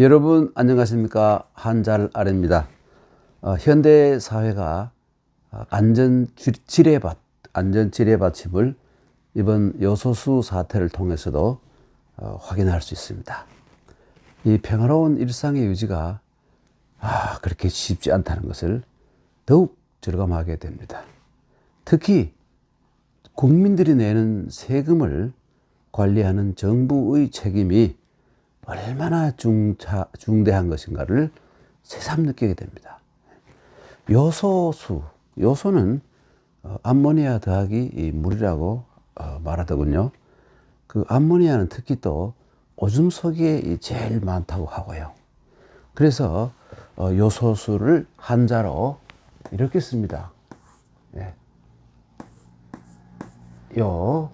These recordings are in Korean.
여러분 안녕하십니까? 한잘 아래입니다. 현대 사회가 안전 지뢰받침을 이번 요소수 사태를 통해서도 확인할 수 있습니다. 이 평화로운 일상의 유지가 그렇게 쉽지 않다는 것을 더욱 절감하게 됩니다. 특히 국민들이 내는 세금을 관리하는 정부의 책임이 얼마나 중대한 것인가를 새삼 느끼게 됩니다. 요소는 암모니아 더하기 물이라고 말하더군요. 그 암모니아는 특히 또 오줌 속에 제일 많다고 하고요. 그래서 요소수를 한자로 이렇게 씁니다. 예. 요소수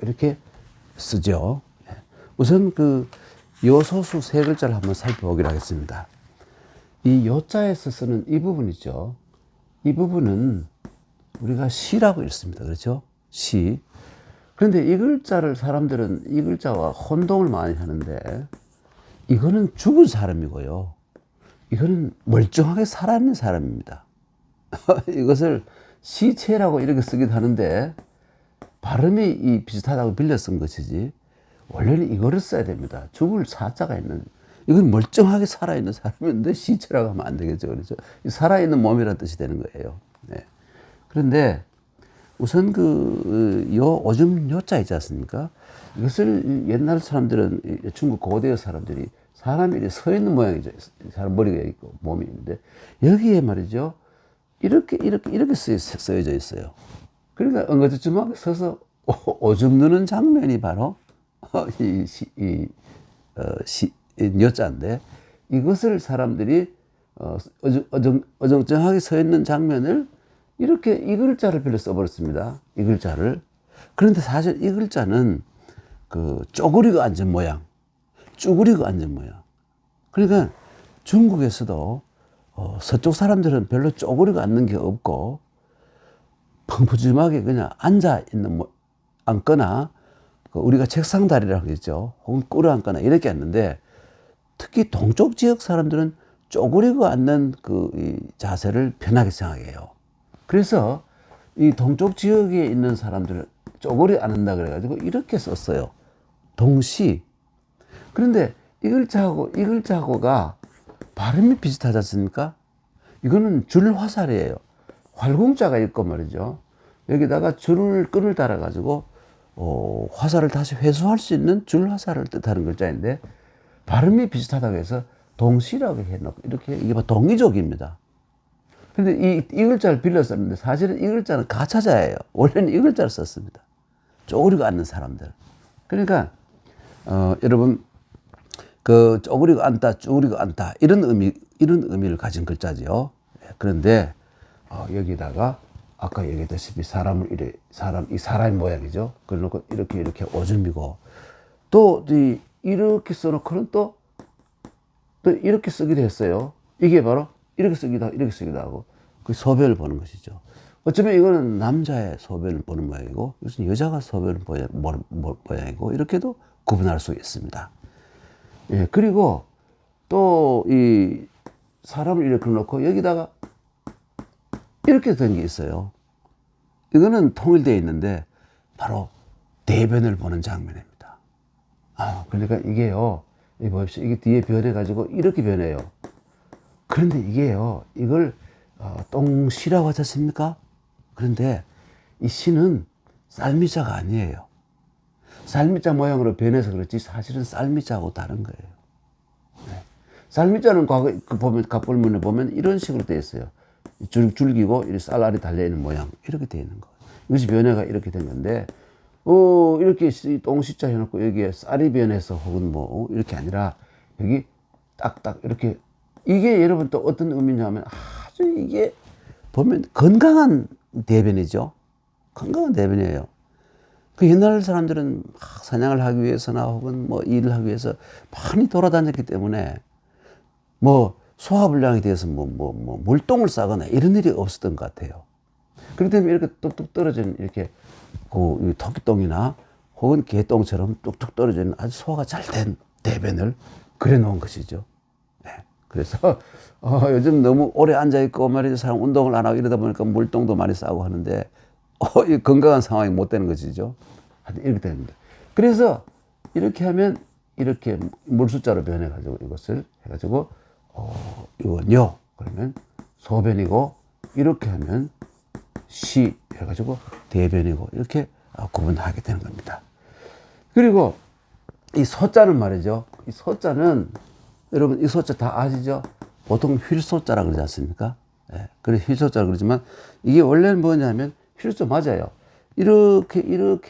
이렇게 쓰죠. 우선 그 요소수 세 글자를 한번 살펴보기로 하겠습니다. 이 요자에서 쓰는 이 부분 있죠. 이 부분은 우리가 시라고 읽습니다. 그렇죠? 시. 그런데 이 글자를 사람들은 이 글자와 혼동을 많이 하는데 이거는 죽은 사람이고요. 이거는 멀쩡하게 살아있는 사람입니다. 이것을 시체라고 이렇게 쓰기도 하는데 발음이 비슷하다고 빌려 쓴 것이지 원래는 이거를 써야 됩니다. 죽을 사자가 있는, 이건 멀쩡하게 살아있는 사람인데 시체라고 하면 안 되겠죠. 그렇죠? 살아있는 몸이라는 뜻이 되는 거예요. 네. 그런데 우선 오줌 요자 있지 않습니까? 이것을 옛날 사람들은, 중국 고대 사람들이 사람이 이렇게 서 있는 모양이죠. 사람 머리가 있고 몸이 있는데 여기에 말이죠. 이렇게 쓰여져 있어요. 그러니까 엉거주춤하게 서서 오줌 누는 장면이 바로 여자인데, 이것을 사람들이 어정쩡하게 서 있는 장면을 이렇게 이 글자를 빌려 써버렸습니다. 이 글자를. 그런데 사실 이 글자는 쪼그리고 앉은 모양, 쭈그리고 앉은 모양. 그러니까 중국에서도 서쪽 사람들은 별로 쪼그리고 앉는 게 없고 펑푸짐하게 그냥 앉거나 우리가 책상 다리라고 하죠. 혹은 꿇어 앉거나 이렇게 앉는데, 특히 동쪽 지역 사람들은 쪼그리고 앉는 이 자세를 편하게 생각해요. 그래서 이 동쪽 지역에 있는 사람들은 쪼그려 앉는다 그래가지고 이렇게 썼어요. 동시. 그런데 이 글자하고가 발음이 비슷하지 않습니까? 이거는 줄화살이에요. 활공자가 있고 말이죠. 여기다가 끈을 달아가지고 화살을 다시 회수할 수 있는 줄화살을 뜻하는 글자인데 발음이 비슷하다고 해서 동시라고 해놓고 이렇게, 이게 동이족입니다. 근데 이 글자를 빌려 썼는데 사실은 이 글자는 가차자예요. 원래는 이 글자를 썼습니다. 쪼그리고 앉는 사람들. 그러니까 여러분 쪼그리고 앉다, 쭈그리고 앉다 이런 의미를 가진 글자지요. 그런데 여기다가 아까 얘기했다시피 사람의 모양이죠. 그래놓고 이렇게 오줌이고, 또 이렇게 써놓고는 또 이렇게 쓰기도 했어요. 이게 바로 이렇게 쓰기도 하고 그 소변을 보는 것이죠. 어쩌면 이거는 남자의 소변을 보는 모양이고 이것은 여자가 소변을 보는 모양이고 이렇게도 구분할 수 있습니다. 예, 그리고 또 이 사람을 이렇게 놓고 여기다가 이렇게 된 게 있어요. 이거는 통일되어 있는데 바로 대변을 보는 장면입니다. 그러니까 이게요, 보십시오. 이게 뒤에 변해가지고 이렇게 변해요. 그런데 이게요, 이걸 똥시라고 하지 않습니까? 그런데 이 시는 쌀미자가 아니에요. 쌀미자 모양으로 변해서 그렇지 사실은 쌀미자하고 다른 거예요. 네. 쌀미자는 과거 보면 갑불문에 보면 이런 식으로 되어 있어요. 줄기고 쌀알이 달려있는 모양 이렇게 되어 있는 거예요. 이것이 변해가 이렇게 된 건데 이렇게 똥시자 해놓고 여기에 쌀이 변해서 혹은 이렇게 아니라 여기 딱딱 이렇게, 이게 여러분 또 어떤 의미냐면 아주 이게 보면 건강한 대변이죠. 건강한 대변이에요. 그 옛날 사람들은 사냥을 하기 위해서나 혹은 일을 하기 위해서 많이 돌아다녔기 때문에 소화불량이 돼서 물똥을 싸거나 이런 일이 없었던 것 같아요. 그렇기 때문에 이렇게 뚝뚝 떨어진 이렇게 토끼똥이나 혹은 개똥처럼 뚝뚝 떨어져 있는 아주 소화가 잘 된 대변을 그려 놓은 것이죠. 네. 그래서 요즘 너무 오래 앉아 있고 말이죠. 사람 운동을 안 하고 이러다 보니까 물똥도 많이 싸고 하는데 이 건강한 상황이 못 되는 것이죠. 이렇게 됩니다. 그래서 이렇게 하면 이렇게 물 숫자로 변해 가지고 이것을 해 가지고 이거 그러면 소변이고, 이렇게 하면 시 해 가지고 대변이고, 이렇게 구분하게 되는 겁니다. 그리고 이 소자는 말이죠. 이 소자는 여러분 이 소자 다 아시죠? 보통 휠소자라고 그러지 않습니까? 예. 그래 휠소자라고 그러지만 이게 원래는 뭐냐면 휠소 맞아요. 이렇게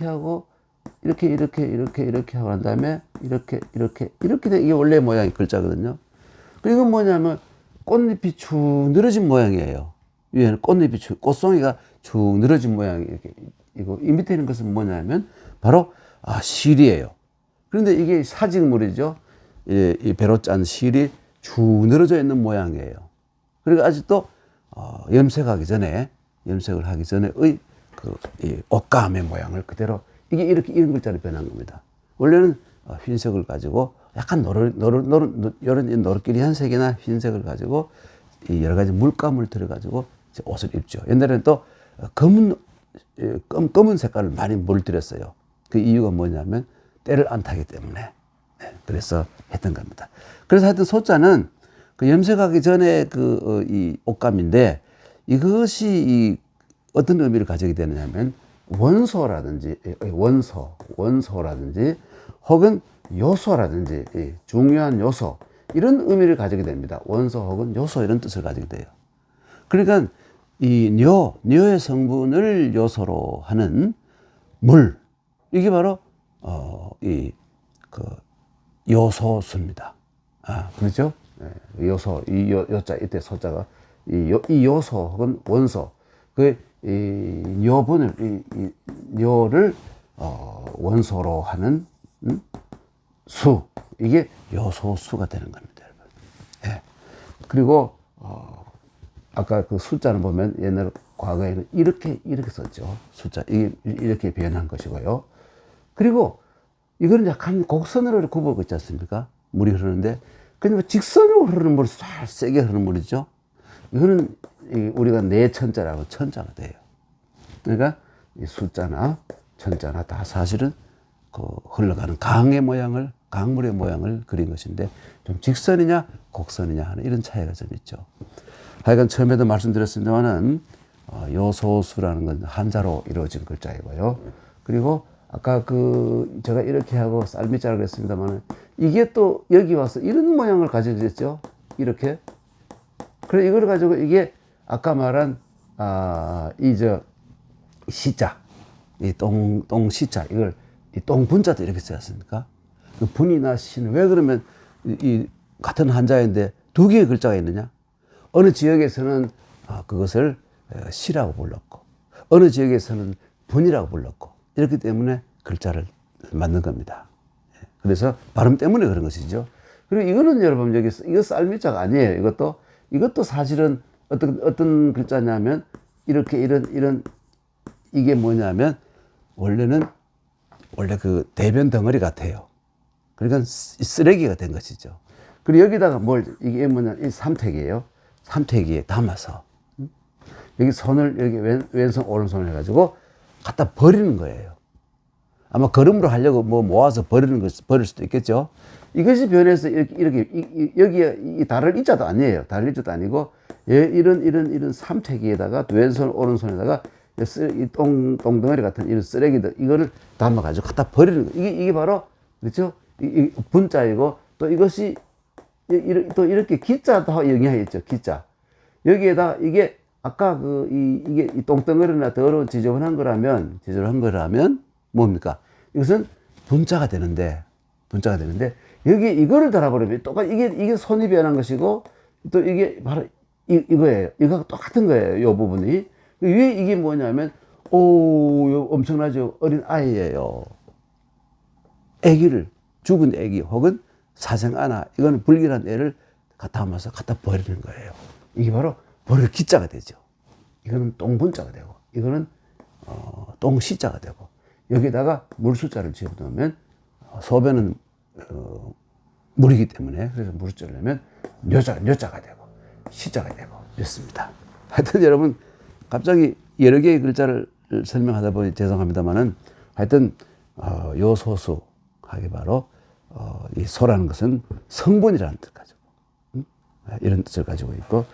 하고 이렇게 하고 난 다음에 이렇게 돼. 이게 원래 모양의 글자거든요. 그리고 뭐냐면 꽃잎이 축 늘어진 모양이에요. 위에는 꽃잎이 꽃송이가 축 늘어진 모양이 이렇게. 이거 이 밑에 있는 것은 뭐냐면 바로 실이에요. 그런데 이게 사직물이죠. 이 배로 짠 실이 쭉 늘어져 있는 모양이에요. 그리고 아직도 염색을 하기 전에의 이 옷감의 모양을 그대로 이게 이런 글자로 변한 겁니다. 원래는 흰색을 가지고 약간 이런 노릇끼리한 색이나 흰색을 가지고 이 여러 가지 물감을 들여가지고 옷을 입죠. 옛날에는 또 검은 색깔을 많이 물들였어요. 그 이유가 뭐냐면 때를 안 타기 때문에. 네, 그래서 했던 겁니다. 그래서 하여튼 소자는 그 염색하기 전에 이 옷감인데, 이것이 어떤 의미를 가지게 되느냐면 원소라든지 혹은 요소라든지 중요한 요소, 이런 의미를 가지게 됩니다. 원소 혹은 요소, 이런 뜻을 가지게 돼요. 그러니까 이 뇨의 성분을 요소로 하는 물, 이게 바로 요소수입니다. 그렇죠? 네, 요소, 요자, 이때 소자가 이 요소 혹은 원소, 뇨를 원소로 하는 수, 이게 요소수가 되는 겁니다, 여러분. 네. 그리고 아까 그 숫자를 보면 옛날 과거에는 이렇게 썼죠. 숫자 이렇게 변한 것이고요. 그리고 이거는 약간 곡선으로 굽어고 있지 않습니까? 물이 흐르는데, 근데 직선으로 흐르는 물이 싹 세게 흐르는 물이죠. 이거는 우리가 내천자라고 천자가 돼요. 그러니까 이 숫자나 천자나 다 사실은 흘러가는 강물의 모양을 그린 것인데, 좀 직선이냐 곡선이냐 하는 이런 차이가 좀 있죠. 하여간 처음에도 말씀드렸습니다만은 요소수라는 건 한자로 이루어진 글자이고요. 그리고 아까 제가 이렇게 하고 쌀미자라고 그랬습니다만, 이게 또 여기 와서 이런 모양을 가지고 있죠. 이렇게. 그래 이걸 가지고 이게 아까 말한 시자, 이 똥시자, 이걸 이 똥분자도 이렇게 쓰지 않습니까? 그 분이나 시는 왜 그러면 이 같은 한자인데 두 개의 글자가 있느냐? 어느 지역에서는 그것을 시라고 불렀고, 어느 지역에서는 분이라고 불렀고, 이렇기 때문에 글자를 만든 겁니다. 그래서 발음 때문에 그런 것이죠. 그리고 이거는 여러분 이거 쌀미자가 아니에요. 이것도 사실은 어떤 글자냐면 이런 이게 뭐냐면 원래 그 대변 덩어리 같아요. 그러니까 쓰레기가 된 것이죠. 그리고 여기다가 이게 뭐냐, 이 삼택이에요. 삼택기에 담아서 여기 손을 여기 왼손 오른손 해가지고 갖다 버리는 거예요. 아마 걸음으로 하려고 모아서 버릴 수도 있겠죠. 이것이 변해서 이렇게 여기에 다를 이자도 아니에요. 다를 이자도 아니고 이런 삼택기에다가 왼손 오른손에다가 이 똥덩어리 같은 이런 쓰레기들, 이거를 담아가지고 갖다 버리는 거. 이게 바로 그렇죠. 이 분자이고, 또 이것이 또 이렇게 기자도 영향이 있죠. 기자. 여기에다 이게 아까 이게 이 똥덩어리나 더러운 지저분한 거라면 뭡니까? 이것은 분자가 되는데 여기 이거를 달아버리면 똑같이 이게 손이 변한 것이고, 또 이게 바로 이거예요. 이거하고 똑같은 거예요. 이 부분이. 위에 이게 뭐냐면 엄청나죠. 어린 아이예요. 죽은 애기 혹은 사생아나, 이거는 불길한 애를 갖다 버리는 거예요. 이게 바로 버릴 기자가 되죠. 이거는 똥분자가 되고, 이거는 똥시자가 되고, 여기다가 물 숫자를 집어넣으면 소변은 물이기 때문에 그래서 물 숫자를 내면 뇨자가 되고 시자가 되고 이렇습니다. 하여튼 여러분 갑자기 여러 개의 글자를 설명하다 보니 죄송합니다만은 하여튼 요소수 하기 바로 이 소라는 것은 성분이라는 뜻 가지고 이런 뜻을 가지고 있고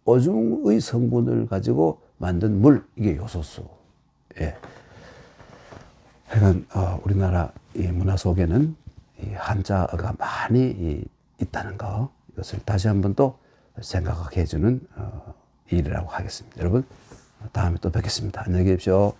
오줌의 성분을 가지고 만든 물 이게 요소수. 예. 하여간 우리나라 이 문화 속에는 이 한자어가 많이 있다는 거 이것을 다시 한번 또 생각하게 해주는 일이라고 하겠습니다. 여러분 다음에 또 뵙겠습니다. 안녕히 계십시오.